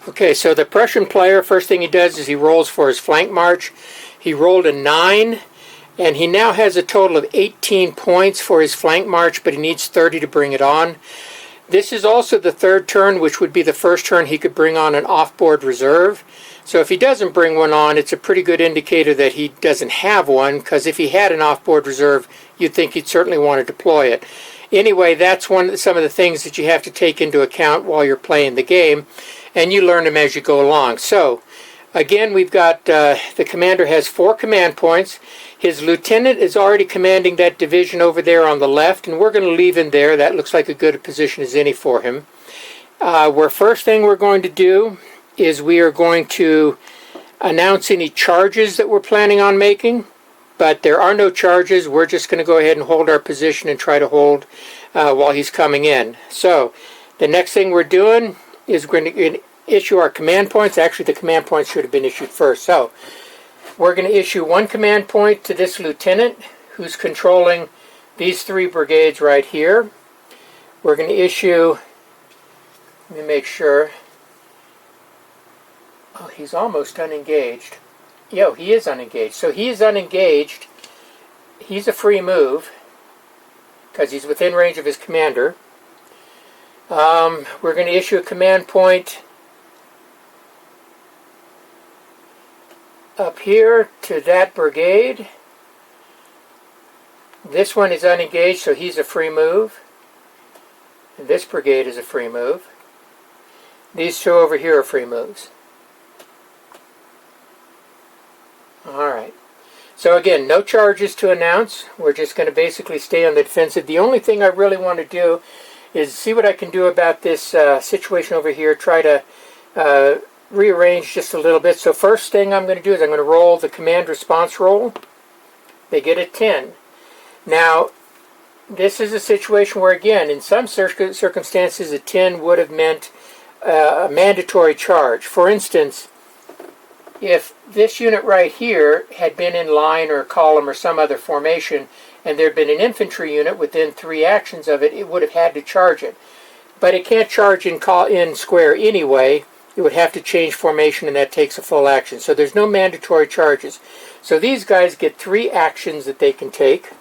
Okay, so the Prussian player, first thing he does is he rolls for his flank march. He rolled a 9, and he now has a total of 18 points for his flank march, but he needs 30 to bring it on. This is also the third turn, which would be the first turn he could bring on an off-board reserve. So if he doesn't bring one on, it's a pretty good indicator that he doesn't have one, because if he had an off-board reserve, you'd think he'd certainly want to deploy it. Anyway, that's some of the things that you have to take into account while you're playing the game, and you learn them as you go along. So, again, we've got the commander has 4 command points. His lieutenant is already commanding that division over there on the left, and we're going to leave him there. That looks like a good position as any for him. First thing we're going to do is we are going to announce any charges that we're planning on making, but there are no charges. We're just going to go ahead and hold our position and try to hold while he's coming in. So the next thing we're doing is we're going to issue our command points. Actually, the command points should have been issued first. So we're going to issue 1 command point to this lieutenant who's controlling these 3 brigades right here. We're going to issue, let me make sure. Oh, he's almost unengaged. He is unengaged. So he is unengaged. He's a free move because he's within range of his commander. We're going to issue a command point up here to that brigade. This one is unengaged, so he's a free move. And this brigade is a free move. These 2 over here are free moves. Alright. So again, no charges to announce. We're just going to basically stay on the defensive. The only thing I really want to do is see what I can do about this situation over here. Try to rearrange just a little bit. So first thing I'm going to do is I'm going to roll the command response roll. They get a 10. Now, this is a situation where, again, in some circumstances, a 10 would have meant a mandatory charge. For instance, if this unit right here had been in line or column or some other formation, and there had been an infantry unit within 3 actions of it, it would have had to charge it. But it can't charge in square anyway. It would have to change formation, and that takes a full action. So there's no mandatory charges. So these guys get 3 actions that they can take,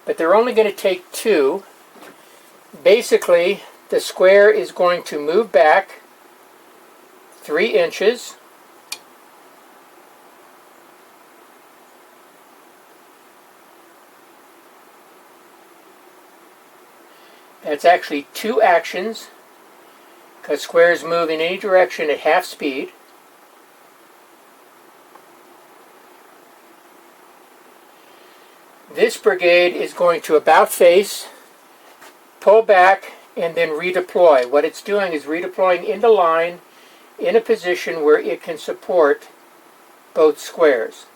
but they're only going to take 2. Basically, the square is going to move back 3 inches. That's actually 2 actions, because squares move in any direction at half speed. This brigade is going to about face, pull back, and then redeploy. What it's doing is redeploying into line in a position where it can support both squares.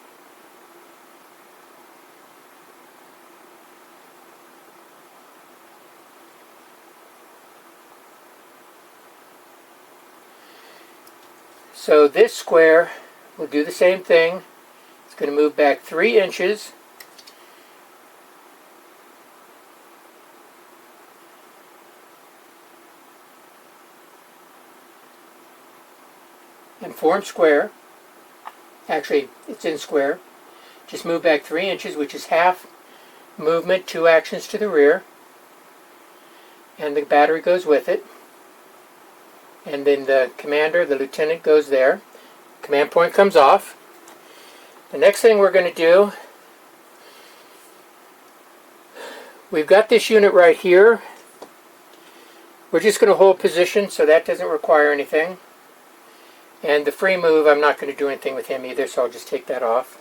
So this square will do the same thing. It's going to move back 3 inches. And form square. Actually, it's in square. Just move back 3 inches, which is half movement, 2 actions to the rear. And the battery goes with it. And then the commander, the lieutenant, goes there. Command point comes off. The next thing we're going to do, we've got this unit right here. We're just going to hold position, so that doesn't require anything. And the free move, I'm not going to do anything with him either, so I'll just take that off.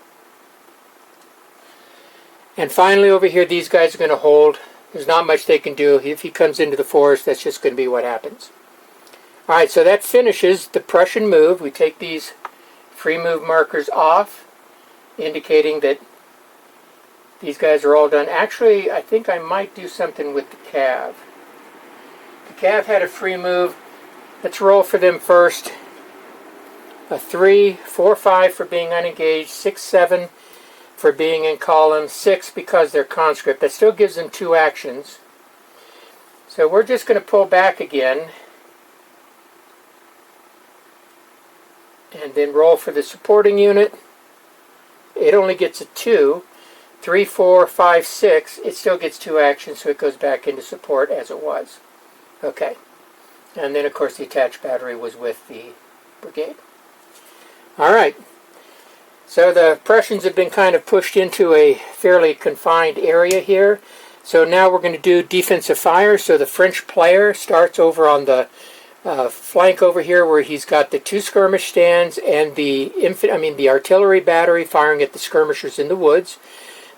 And finally over here, these guys are going to hold. There's not much they can do. If he comes into the forest, that's just going to be what happens. Alright, so that finishes the Prussian move. We take these free move markers off, indicating that these guys are all done. Actually, I think I might do something with the Cav. The Cav had a free move. Let's roll for them first. A 3, 4, 5 for being unengaged, 6, 7 for being in column, 6 because they're conscript. That still gives them 2 actions. So we're just going to pull back again. And then roll for the supporting unit. It only gets a 2. 3, 4, 5, 6. It still gets 2 actions, so it goes back into support as it was. Okay. And then, of course, the attached battery was with the brigade. All right. So the Prussians have been kind of pushed into a fairly confined area here. So now we're going to do defensive fire. So the French player starts over on the flank over here where he's got the 2 skirmish stands and the artillery battery firing at the skirmishers in the woods.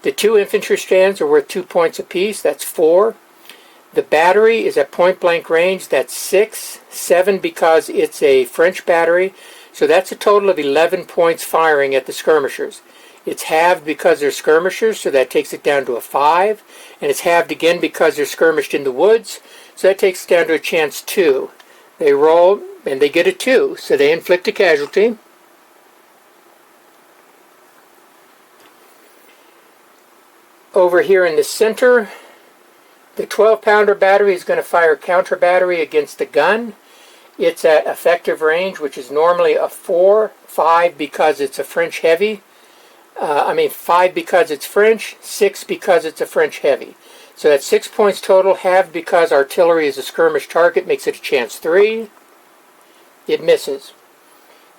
The 2 infantry stands are worth 2 points apiece. That's 4. The battery is at point blank range. That's 6. 7 because it's a French battery. So that's a total of 11 points firing at the skirmishers. It's halved because they're skirmishers, so that takes it down to a 5. And it's halved again because they're skirmished in the woods, so that takes it down to a chance 2. They roll, and they get a 2, so they inflict a casualty. Over here in the center, the 12-pounder battery is going to fire counter battery against the gun. It's at effective range, which is normally a 4, 5 because it's a French heavy. 5 because it's French, 6 because it's a French heavy. So that's 6 points total, halved because artillery is a skirmish target, makes it a chance 3. It misses.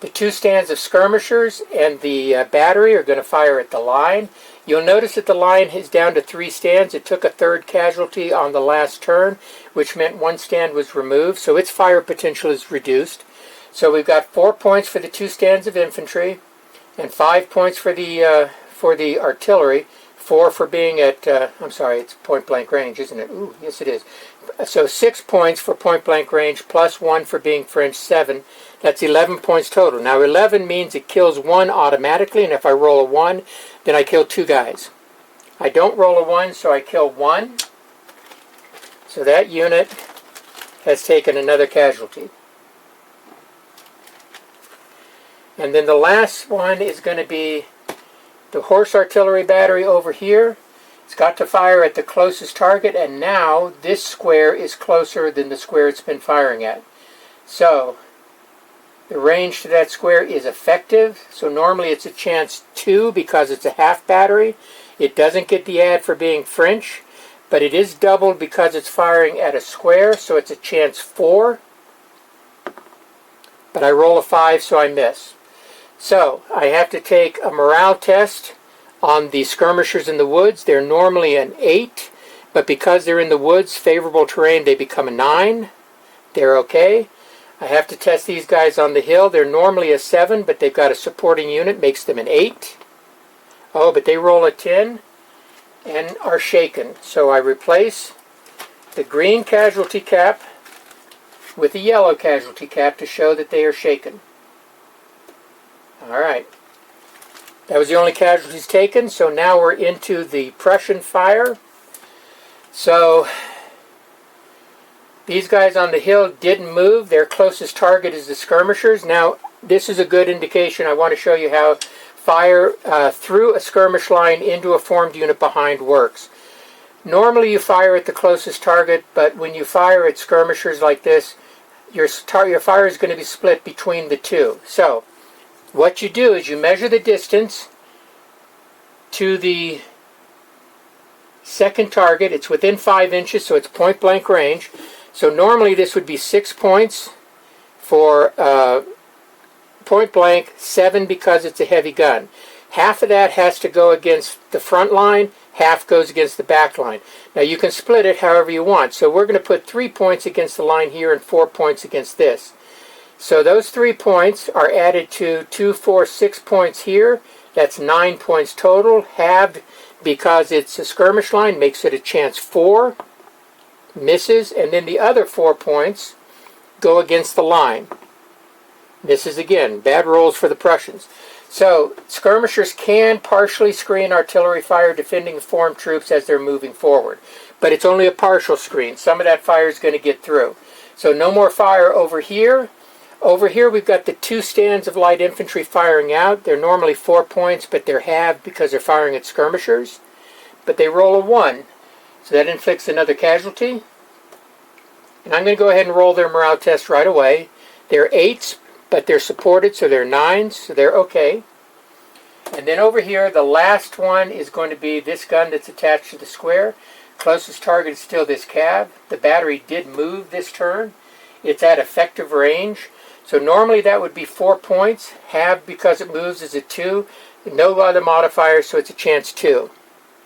The 2 stands of skirmishers and the battery are going to fire at the line. You'll notice that the line is down to 3 stands. It took a 3rd casualty on the last turn, which meant 1 stand was removed, so its fire potential is reduced. So we've got 4 points for the 2 stands of infantry, and 5 points for the artillery. 4 for being at, it's point blank range, isn't it? Ooh, yes it is. So 6 points for point blank range, plus 1 for being French, 7. That's 11 points total. Now 11 means it kills 1 automatically, and if I roll a 1, then I kill 2 guys. I don't roll a 1, so I kill 1. So that unit has taken another casualty. And then the last one is going to be the horse artillery battery over here. It's got to fire at the closest target, and now this square is closer than the square it's been firing at. So the range to that square is effective. So normally it's a chance 2 because it's a half battery. It doesn't get the add for being French, but it is doubled because it's firing at a square, so it's a chance 4. But I roll a 5, so I miss. So I have to take a morale test on the skirmishers in the woods. They're normally an 8, but because they're in the woods, favorable terrain, they become a 9. They're okay. I have to test these guys on the hill. They're normally a 7, but they've got a supporting unit, makes them an 8. Oh, but they roll a 10 and are shaken. So I replace the green casualty cap with a yellow casualty cap to show that they are shaken. All right. That was the only casualties taken, so now we're into the Prussian fire. So these guys on the hill didn't move. Their closest target is the skirmishers. Now, this is a good indication. I want to show you how fire through a skirmish line into a formed unit behind works. Normally you fire at the closest target, but when you fire at skirmishers like this, your fire is going to be split between the 2. So what you do is you measure the distance to the second target. It's within 5 inches, so it's point blank range. So normally this would be 6 points for point blank, 7 because it's a heavy gun. Half of that has to go against the front line, half goes against the back line. Now you can split it however you want. So we're going to put 3 points against the line here and 4 points against this. So those 3 points are added to 2, 4, 6 points here. That's 9 points total. Halved because it's a skirmish line, makes it a chance 4. Misses, and then the other 4 points go against the line. Misses again. Bad rolls for the Prussians. So skirmishers can partially screen artillery fire defending formed troops as they're moving forward. But it's only a partial screen. Some of that fire is going to get through. So no more fire over here. Over here we've got the 2 stands of light infantry firing out. They're normally 4 points, but they're halved because they're firing at skirmishers. But they roll a 1. So that inflicts another casualty. And I'm going to go ahead and roll their morale test right away. They're 8s, but they're supported, so they're 9s, so they're okay. And then over here, the last one is going to be this gun that's attached to the square. Closest target is still this cav. The battery did move this turn. It's at effective range. So normally that would be 4 points. Have, because it moves, is a 2. No other modifier, so it's a chance 2.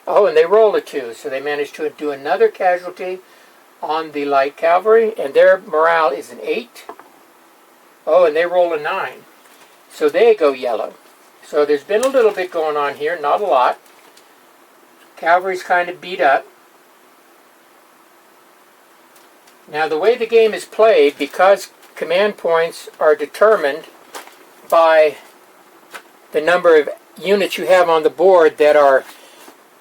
Oh, and they roll a 2, so they managed to do another casualty on the light cavalry, and their morale is an 8. Oh, and they roll a 9. So they go yellow. So there's been a little bit going on here, not a lot. Cavalry's kind of beat up. Now the way the game is played, because command points are determined by the number of units you have on the board that are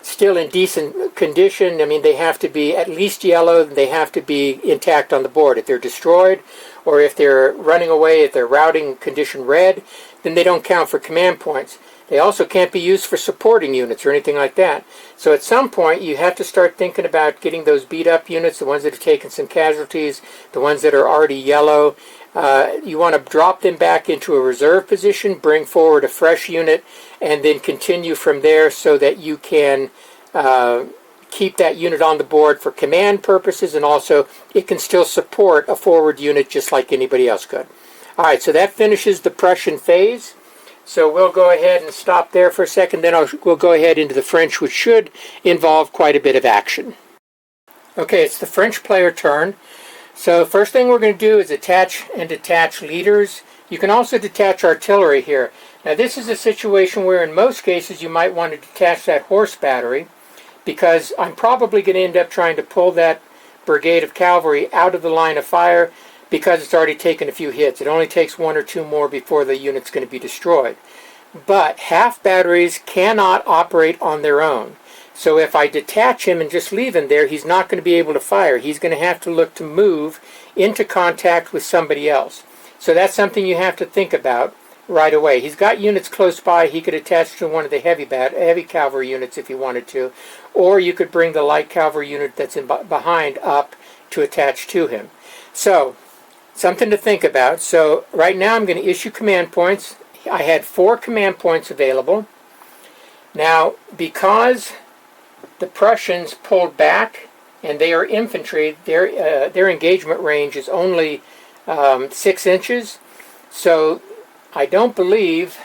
still in decent condition. I mean, they have to be at least yellow, they have to be intact on the board. If they're destroyed, or if they're running away, if they're routing condition red, then they don't count for command points. They also can't be used for supporting units or anything like that. So at some point, you have to start thinking about getting those beat up units, the ones that have taken some casualties, the ones that are already yellow. You want to drop them back into a reserve position, bring forward a fresh unit, and then continue from there so that you can keep that unit on the board for command purposes, and also it can still support a forward unit just like anybody else could. Alright, so that finishes the Prussian phase. So we'll go ahead and stop there for a second, then we'll go ahead into the French, which should involve quite a bit of action. Okay, it's the French player turn. So first thing we're going to do is attach and detach leaders. You can also detach artillery here. Now this is a situation where in most cases you might want to detach that horse battery, because I'm probably going to end up trying to pull that brigade of cavalry out of the line of fire because it's already taken a few hits. It only takes 1 or 2 more before the unit's going to be destroyed. But half batteries cannot operate on their own. So if I detach him and just leave him there, he's not going to be able to fire. He's going to have to look to move into contact with somebody else. So that's something you have to think about right away. He's got units close by. He could attach to one of the heavy cavalry units if he wanted to, or you could bring the light cavalry unit that's behind up to attach to him. So something to think about. So right now I'm going to issue command points. I had 4 command points available. Now, because the Prussians pulled back and they are infantry, their engagement range is only 6 inches. So I don't believe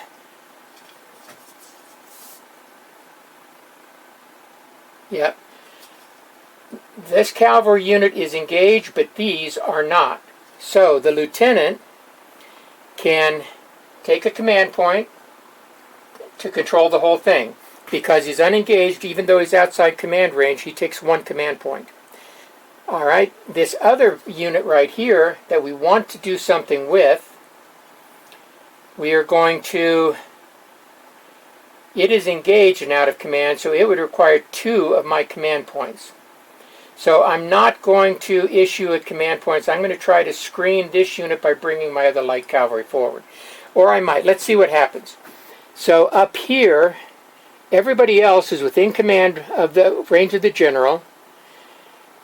this cavalry unit is engaged, but these are not. So the lieutenant can take a command point to control the whole thing. Because he's unengaged, even though he's outside command range, he takes 1 command point. Alright, this other unit right here that we want to do something with, we are going to, it is engaged and out of command, so it would require 2 of my command points. So I'm not going to issue a command points. I'm going to try to screen this unit by bringing my other light cavalry forward. Or I might. Let's see what happens. So up here, everybody else is within command of the range of the general.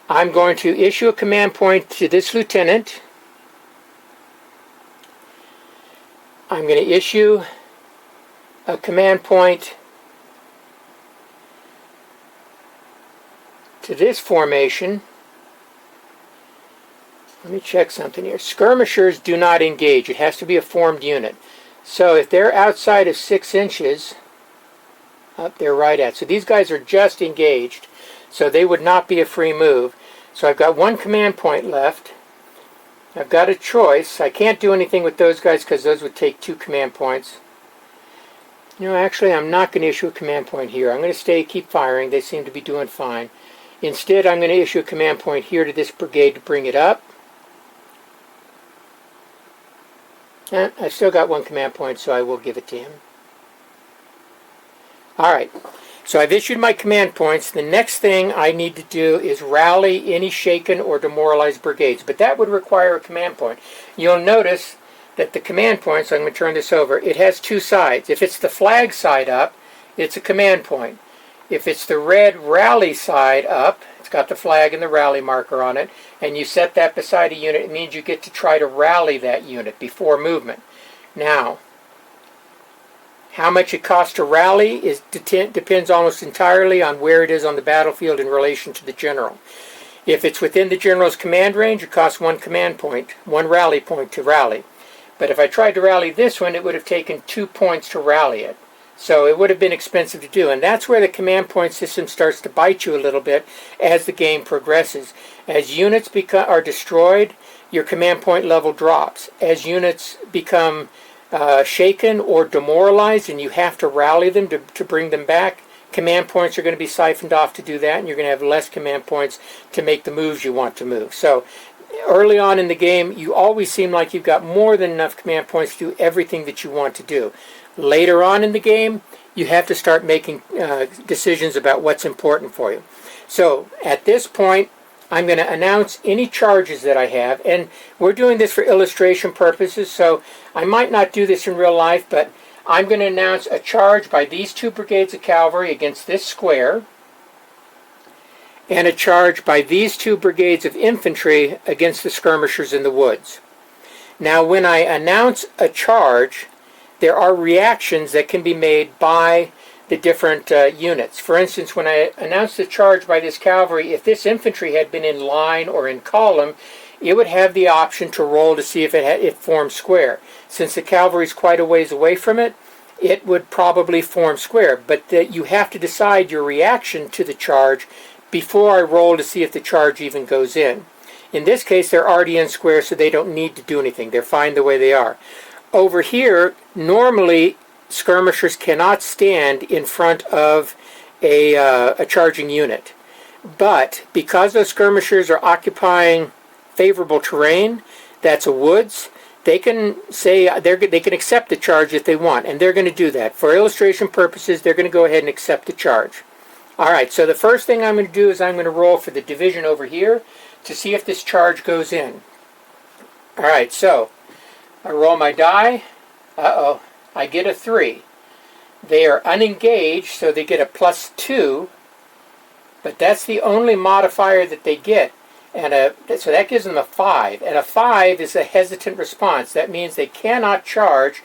I'm going to issue a command point to this lieutenant. I'm going to issue a command point to this formation. Let me check something here. Skirmishers do not engage. It has to be a formed unit. So if they're outside of 6 inches, up there right at. So these guys are just engaged. So they would not be a free move. So I've got 1 command point left. I've got a choice. I can't do anything with those guys because those would take 2 command points. No, actually I'm not going to issue a command point here. I'm going to keep firing. They seem to be doing fine. Instead, I'm going to issue a command point here to this brigade to bring it up. And I've still got 1 command point, so I will give it to him. Alright, so I've issued my command points. The next thing I need to do is rally any shaken or demoralized brigades, but that would require a command point. You'll notice that the command point, so I'm going to turn this over, it has 2 sides. If it's the flag side up, it's a command point. If it's the red rally side up, it's got the flag and the rally marker on it, and you set that beside a unit, it means you get to try to rally that unit before movement. Now, how much it costs to rally depends almost entirely on where it is on the battlefield in relation to the general. If it's within the general's command range, it costs 1 command point, 1 rally point to rally. But if I tried to rally this one, it would have taken 2 points to rally it. So it would have been expensive to do. And that's where the command point system starts to bite you a little bit as the game progresses. As units are destroyed, your command point level drops. As units become shaken or demoralized and you have to rally them to bring them back, command points are going to be siphoned off to do that, and you're going to have less command points to make the moves you want to move. So early on in the game, you always seem like you've got more than enough command points to do everything that you want to do. Later on in the game, you have to start making decisions about what's important for you. So at this point, I'm going to announce any charges that I have, and we're doing this for illustration purposes, so I might not do this in real life, but I'm going to announce a charge by these 2 brigades of cavalry against this square, and a charge by these 2 brigades of infantry against the skirmishers in the woods. Now, when I announce a charge, there are reactions that can be made by the different units. For instance, when I announced the charge by this cavalry, if this infantry had been in line or in column, it would have the option to roll to see if it formed square. Since the cavalry is quite a ways away from it, it would probably form square. But you have to decide your reaction to the charge before I roll to see if the charge even goes in. In this case, they're already in square, so they don't need to do anything. They're fine the way they are. Over here, normally skirmishers cannot stand in front of a charging unit. But because those skirmishers are occupying favorable terrain, that's a woods, they can say they can accept the charge if they want, and they're going to do that. For illustration purposes, they're going to go ahead and accept the charge. All right, so the first thing I'm going to do is I'm going to roll for the division over here to see if this charge goes in. All right, so I roll my die. Uh-oh, I get a 3. They are unengaged, so they get a +2, but that's the only modifier that they get. And so that gives them a 5. And a 5 is a hesitant response. That means they cannot charge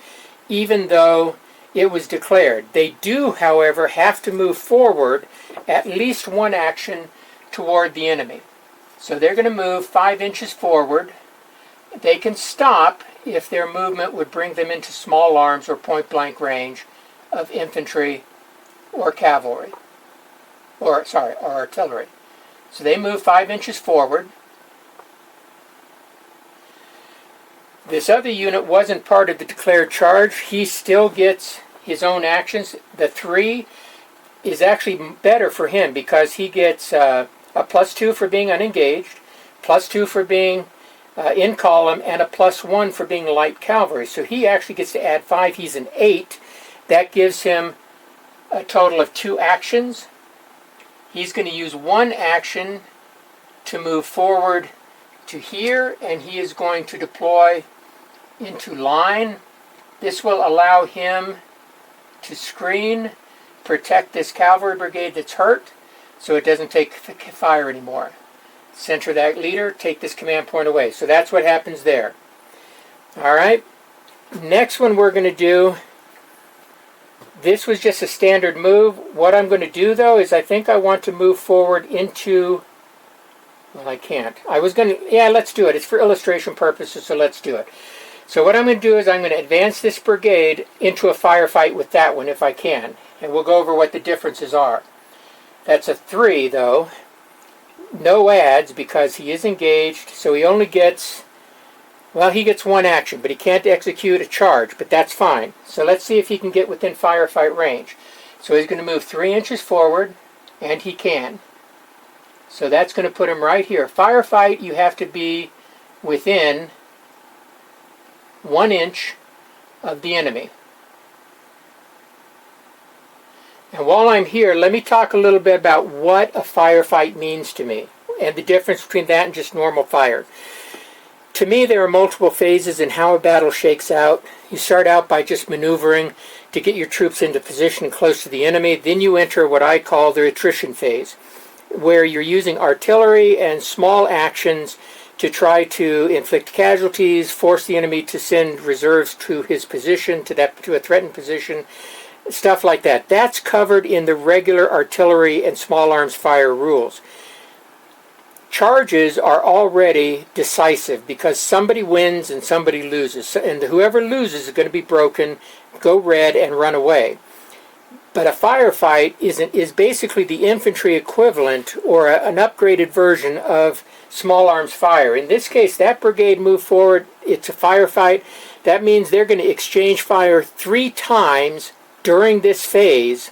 even though it was declared. They do, however, have to move forward at least 1 action toward the enemy. So they're going to move 5 inches forward. They can stop if their movement would bring them into small arms or point-blank range of infantry or cavalry, or artillery. So they move 5 inches forward. This other unit wasn't part of the declared charge. He still gets his own actions. The 3 is actually better for him because he gets a +2 for being unengaged, +2 for being in column, and a +1 for being light cavalry. So he actually gets to add 5. He's an 8. That gives him a total of 2 actions. He's going to use 1 action to move forward to here, and he is going to deploy into line. This will allow him to screen, protect this cavalry brigade that's hurt, so it doesn't take fire anymore. Center that leader, take this command point away. So that's what happens there. All right. Next one we're going to do, this was just a standard move. What I'm going to do, though, is I think I want to move forward into, well, I can't. I was going to, yeah, let's do it. It's for illustration purposes, so let's do it. So what I'm going to do is I'm going to advance this brigade into a firefight with that one if I can. And we'll go over what the differences are. That's a 3, though. No adds because he is engaged, so he only gets, well, he gets 1 action, but he can't execute a charge, but that's fine. So let's see if he can get within firefight range. So he's going to move 3 inches forward, and he can. So that's going to put him right here. Firefight, you have to be within 1 inch of the enemy. And while I'm here, let me talk a little bit about what a firefight means to me and the difference between that and just normal fire. To me, there are multiple phases in how a battle shakes out. You start out by just maneuvering to get your troops into position close to the enemy. Then you enter what I call the attrition phase, where you're using artillery and small actions to try to inflict casualties, force the enemy to send reserves to his position, to a threatened position, stuff like that. That's covered in the regular artillery and small arms fire rules. Charges are already decisive because somebody wins and somebody loses, and whoever loses is going to be broken, go red, and run away. But a firefight is basically the infantry equivalent or an upgraded version of small arms fire. In this case, that brigade moved forward. It's a firefight. That means they're going to exchange fire 3 times during this phase,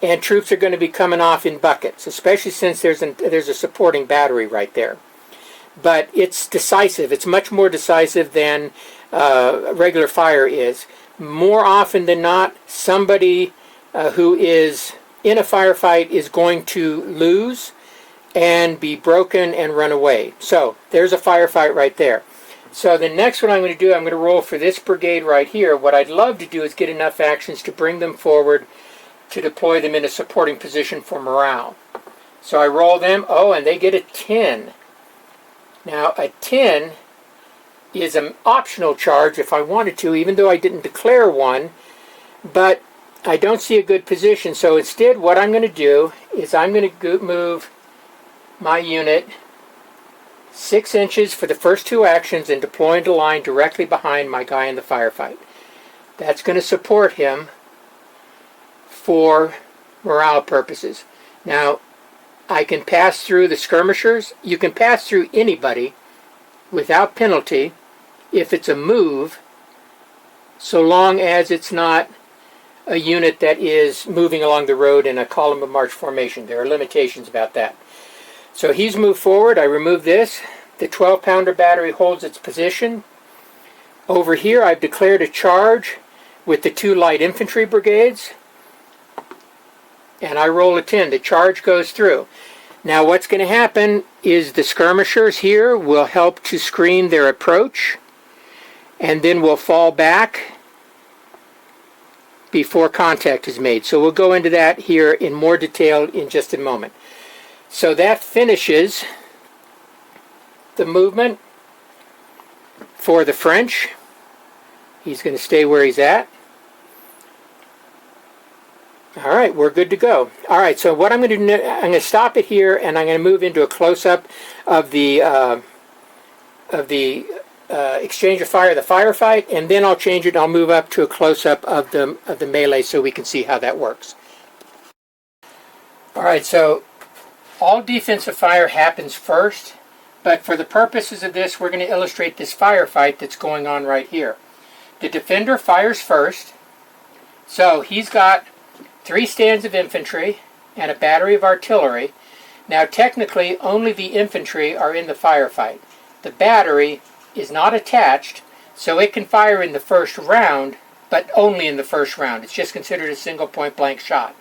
and troops are going to be coming off in buckets, especially since there's a supporting battery right there. But it's decisive. It's much more decisive than regular fire is. More often than not, somebody who is in a firefight is going to lose and be broken and run away. So there's a firefight right there. So the next one I'm going to do, I'm going to roll for this brigade right here. What I'd love to do is get enough actions to bring them forward to deploy them in a supporting position for morale. So I roll them, and they get a 10. Now a 10 is an optional charge if I wanted to, even though I didn't declare one, but I don't see a good position. So instead what I'm going to do is I'm going to move my unit 6 inches for the first 2 actions and deploy into line directly behind my guy in the firefight. That's going to support him for morale purposes. Now, I can pass through the skirmishers. You can pass through anybody without penalty if it's a move, so long as it's not a unit that is moving along the road in a column of march formation. There are limitations about that. So he's moved forward. I remove this. The 12-pounder battery holds its position. Over here, I've declared a charge with the 2 light infantry brigades, and I roll a 10. The charge goes through. Now what's going to happen is the skirmishers here will help to screen their approach, and then we'll fall back before contact is made. So we'll go into that here in more detail in just a moment. So that finishes the movement for the French. He's going to stay where he's at. All right, we're good to go. All right, so what I'm going to do, I'm going to stop it here, and I'm going to move into a close-up of the exchange of fire, the firefight, and then I'll change it. I'll move up to a close-up of the melee so we can see how that works. All right, so all defensive fire happens first, but for the purposes of this, we're going to illustrate this firefight that's going on right here. The defender fires first, so he's got 3 stands of infantry and a battery of artillery. Now technically only the infantry are in the firefight. The battery is not attached, so it can fire in the first round, but only in the first round. It's just considered a single point blank shot.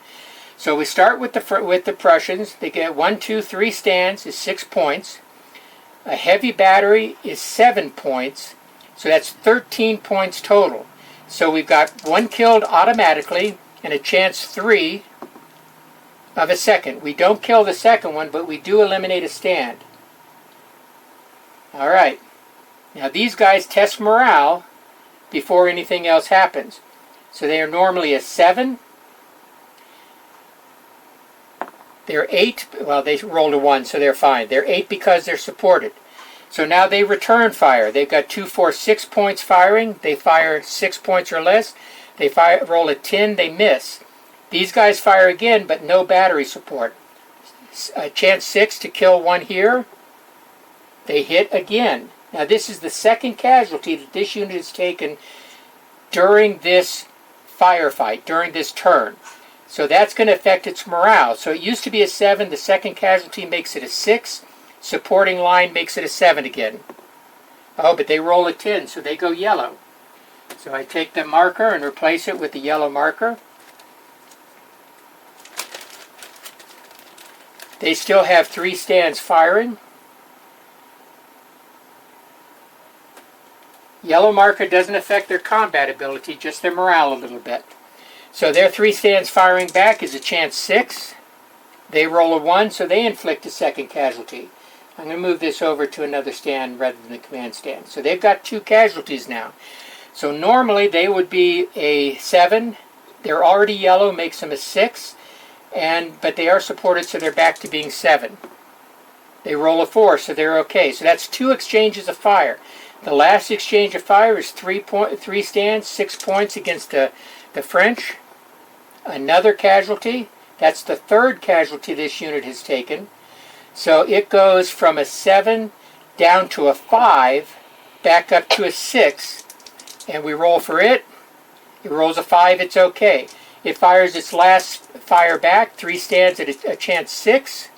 So we start with the Prussians. They get 1, 2, 3 stands is 6 points. A heavy battery is 7 points, so that's 13 points total. So we've got 1 killed automatically, and a chance 3 of a second. We don't kill the second one, but we do eliminate a stand. All right. Now these guys test morale before anything else happens. So they are normally a 7. They're 8. Well, they rolled a 1, so they're fine. They're 8 because they're supported. So now they return fire. They've got 2, 4, 6 points firing. They fire 6 points or less. They roll a 10, they miss. These guys fire again, but no battery support. Chance 6 to kill 1 here. They hit again. Now this is the second casualty that this unit has taken during this firefight, during this turn. So that's going to affect its morale. So it used to be a 7, the second casualty makes it a 6, supporting line makes it a 7 again. Oh, but they roll a 10, so they go yellow. So I take the marker and replace it with the yellow marker. They still have 3 stands firing. Yellow marker doesn't affect their combat ability, just their morale a little bit. So their 3 stands firing back is a chance 6. They roll a 1, so they inflict a second casualty. I'm going to move this over to another stand rather than the command stand. So they've got 2 casualties now. So normally they would be a 7. They're already yellow, makes them a 6. But they are supported, so they're back to being 7. They roll a 4, so they're okay. So that's 2 exchanges of fire. The last exchange of fire is 3 stands, 6 points against the French. Another casualty. That's the 3rd casualty this unit has taken. So it goes from a 7 down to a 5, back up to a 6, and we roll for it. It rolls a 5, it's okay. It fires its last fire back, 3 stands at a chance 6,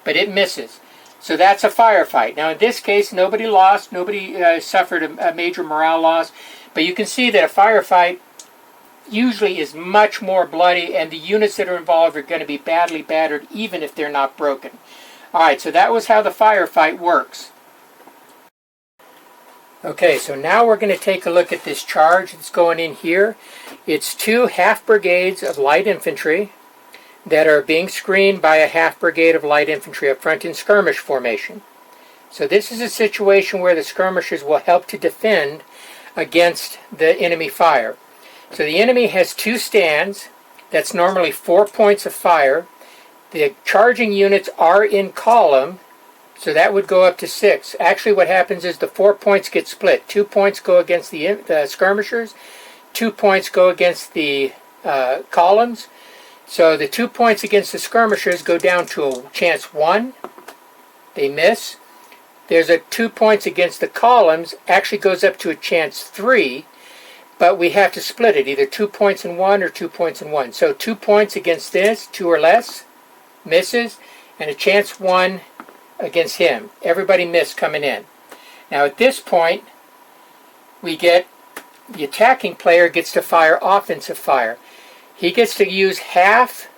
but it misses. So that's a firefight. Now in this case, nobody lost, nobody suffered a major morale loss, but you can see that a firefight usually is much more bloody, and the units that are involved are going to be badly battered even if they're not broken. Alright, so that was how the firefight works. Okay, so now we're going to take a look at this charge that's going in here. It's 2 half brigades of light infantry that are being screened by a half brigade of light infantry up front in skirmish formation. So this is a situation where the skirmishers will help to defend against the enemy fire. So the enemy has 2 stands. That's normally 4 points of fire. The charging units are in column, so that would go up to 6. Actually what happens is the 4 points get split. 2 points go against the skirmishers, 2 points go against the columns. So the 2 points against the skirmishers go down to a chance 1. They miss. There's a 2 points against the columns, actually goes up to a chance 3. But we have to split it, either 2 points in 1 or 2 points in 1. So 2 points against this, 2 or less, misses, and a chance 1 against him. Everybody missed coming in. Now at this point, we get the attacking player gets to fire offensive fire. He gets to use half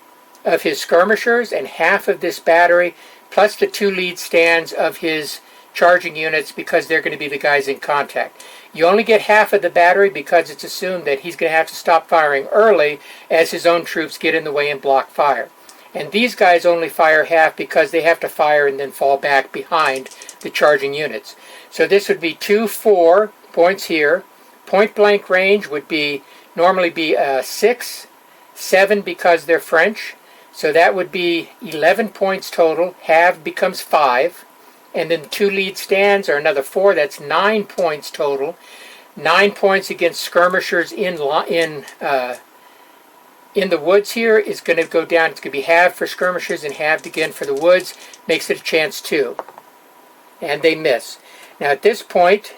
of his skirmishers and half of this battery, plus the 2 lead stands of his charging units, because they're going to be the guys in contact. You only get half of the battery because it's assumed that he's going to have to stop firing early as his own troops get in the way and block fire. And these guys only fire half because they have to fire and then fall back behind the charging units. So this would be 2, 4 points here. Point blank range would be normally be 6, 7 because they're French. So that would be 11 points total. Half becomes 5. And then 2 lead stands are another 4. That's 9 points total. 9 points against skirmishers in the woods here is going to go down. It's going to be halved for skirmishers and halved again for the woods. Makes it a chance 2. And they miss. Now at this point,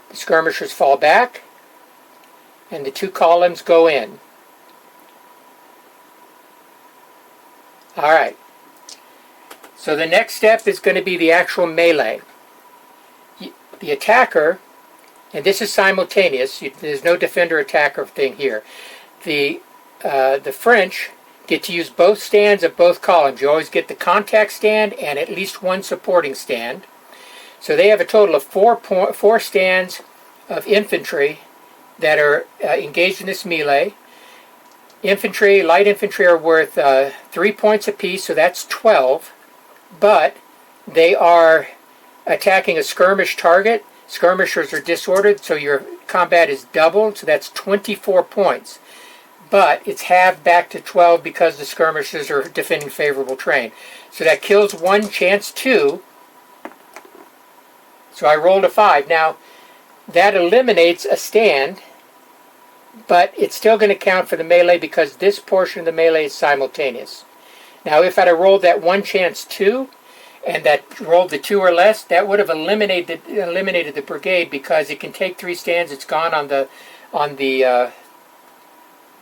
the skirmishers fall back and the 2 columns go in. Alright. So the next step is going to be the actual melee. The attacker, and this is simultaneous, there's no defender-attacker thing here. The French get to use both stands of both columns. You always get the contact stand and at least 1 supporting stand. So they have a total of 4 stands of infantry that are engaged in this melee. Light infantry are worth 3 points apiece, so that's 12. But they are attacking a skirmish target. Skirmishers are disordered, so your combat is doubled, so that's 24 points. But it's halved back to 12 because the skirmishers are defending favorable terrain. So that kills 1, chance 2. So I rolled a 5. Now, that eliminates a stand, but it's still going to count for the melee because this portion of the melee is simultaneous. Now, if I'd have rolled that 1 chance 2, and that rolled the 2 or less, that would have eliminated the brigade because it can take 3 stands. It's gone on the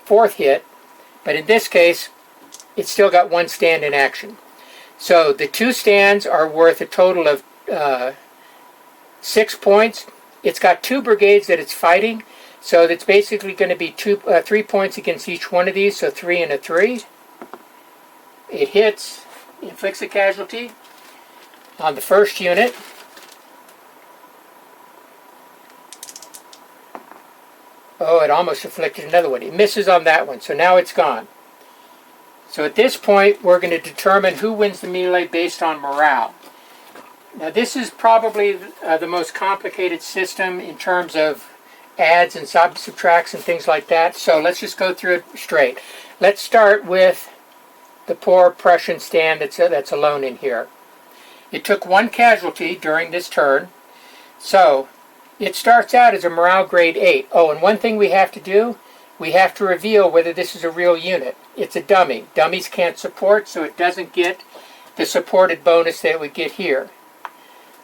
4th hit, but in this case, it's still got 1 stand in action. So the 2 stands are worth a total of 6 points. It's got 2 brigades that it's fighting, so that's basically going to be 3 points against each one of these, so 3 and a 3. It hits, inflicts a casualty on the first unit. Oh, it almost inflicted another one. It misses on that one, so now it's gone. So at this point, we're going to determine who wins the melee based on morale. Now this is probably the most complicated system in terms of adds and subtracts and things like that. So let's just go through it straight. Let's start with the poor Prussian stand that's alone in here. It took one casualty during this turn. So it starts out as a morale grade 8. Oh, and one thing we have to do, we have to reveal whether this is a real unit. It's a dummy. Dummies can't support, so it doesn't get the supported bonus that it would get here.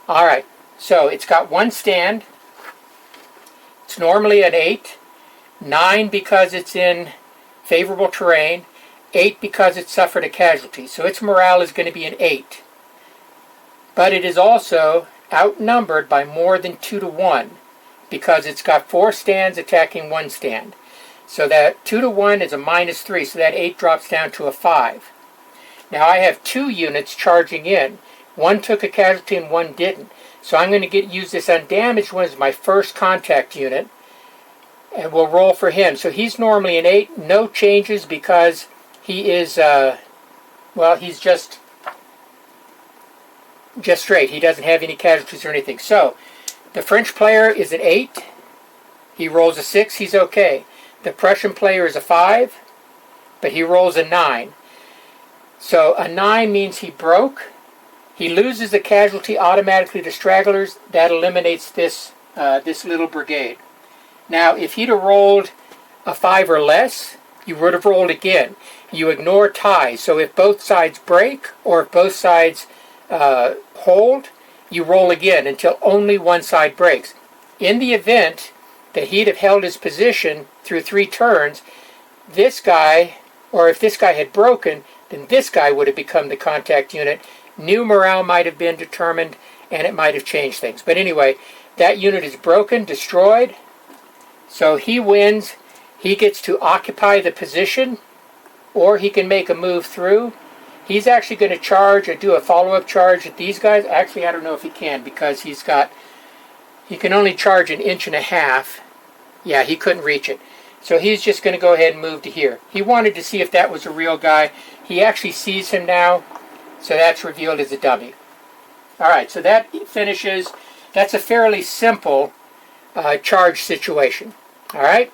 Alright, so it's got one stand. It's normally an 8. 9 because it's in favorable terrain. 8 because it suffered a casualty. So its morale is going to be an 8. But it is also outnumbered by more than 2 to 1 because it's got 4 stands attacking 1 stand. So that 2 to 1 is a -3, so that 8 drops down to a 5. Now I have 2 units charging in. One took a casualty and one didn't. So I'm going to use this undamaged one as my first contact unit. And we'll roll for him. So he's normally an 8. No changes because he is, well, he's just straight. He doesn't have any casualties or anything. So the French player is an 8. He rolls a 6. He's okay. The Prussian player is a 5. But he rolls a 9. So a 9 means he broke. He loses a casualty automatically to stragglers. That eliminates this little brigade. Now, if he'd have rolled a 5 or less, you would have rolled again. You ignore ties. So if both sides break or if both sides hold, you roll again until only one side breaks. In the event that he'd have held his position through 3 turns, this guy, or if this guy had broken, then this guy would have become the contact unit. New morale might have been determined, and it might have changed things. But anyway, that unit is broken, destroyed. So he wins. He gets to occupy the position, or he can make a move through. He's actually going to charge or do a follow-up charge at these guys. Actually, I don't know if he can because he can only charge 1.5 inches. Yeah, he couldn't reach it. So he's just going to go ahead and move to here. He wanted to see if that was a real guy. He actually sees him now. So that's revealed as a dummy. Alright, so that finishes. That's a fairly simple charge situation. Alright?